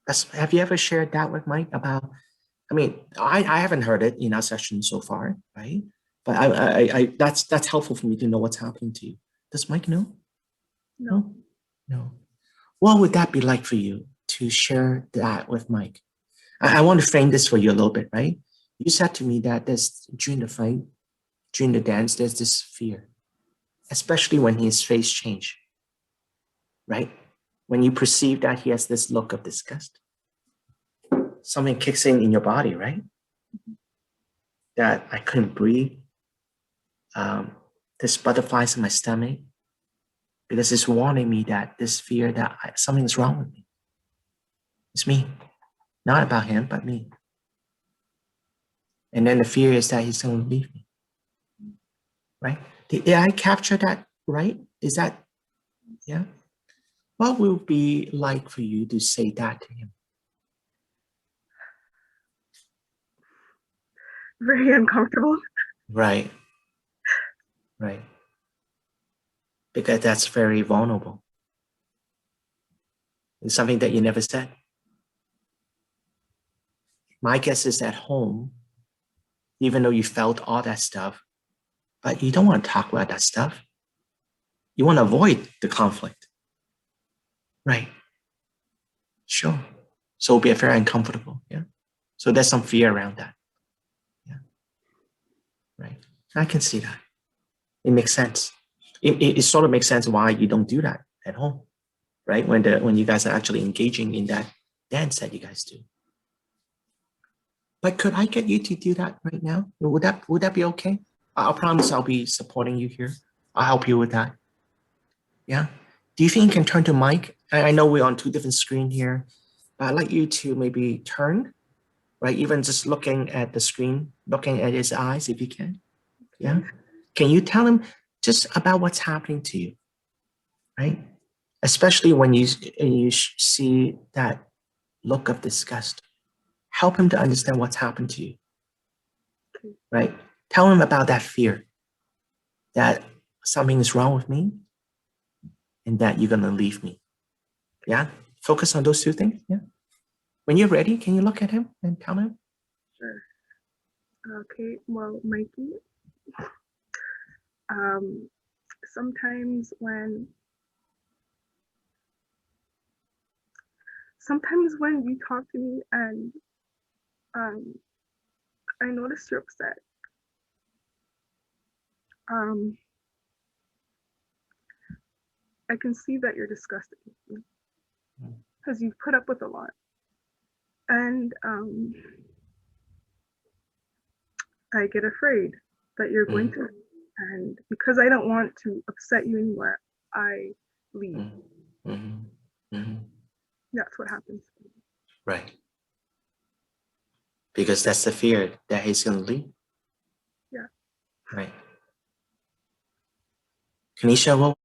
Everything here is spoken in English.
Have you ever shared that with Mike about? I mean, I haven't heard it in our session so far, right? But that's helpful for me to know what's happening to you. Does Mike know? No. No. What would that be like for you to share that with Mike? I want to frame this for you a little bit, right? You said to me that there's during the fight, during the dance, there's this fear, especially when his face changed, right? When you perceive that he has this look of disgust, something kicks in your body, right? That I couldn't breathe. There's butterflies in my stomach because it's warning me that this fear that something's wrong with me. It's me, not about him, but me. And then the fear is that he's going to leave me, right? Did I capture that right? Is that, yeah? What will it be like for you to say that to him? Very uncomfortable. Right, right. Because that's very vulnerable. It's something that you never said. My guess is at home, even though you felt all that stuff, but you don't want to talk about that stuff. You want to avoid the conflict. Right. Sure. So it'll be very uncomfortable. Yeah. So there's some fear around that. Yeah. Right. I can see that. It makes sense. It sort of makes sense why you don't do that at home, right? When you guys are actually engaging in that dance that you guys do. But could I get you to do that right now? Would that be okay? I'll promise I'll be supporting you here. I'll help you with that. Yeah. Do you think you can turn to Mike? I know we're on two different screens here, but I'd like you to maybe turn, right? Even just looking at the screen, looking at his eyes, if you can. Yeah. Can you tell him just about what's happening to you, right? Especially when you see that look of disgust. Help him to understand what's happened to you, right? Tell him about that fear that something is wrong with me and that you're going to leave me. Yeah. Focus on those two things. Yeah. When you're ready, can you look at him and tell him? Sure. Okay. Well, Mikey, sometimes when you talk to me and I notice you're upset. I can see that you're disgusted because you've put up with a lot. And I get afraid that you're going to, and because I don't want to upset you anymore, I leave. That's what happens. Right. Because that's the fear that he's going to leave. Yeah. Right. Kenisha, what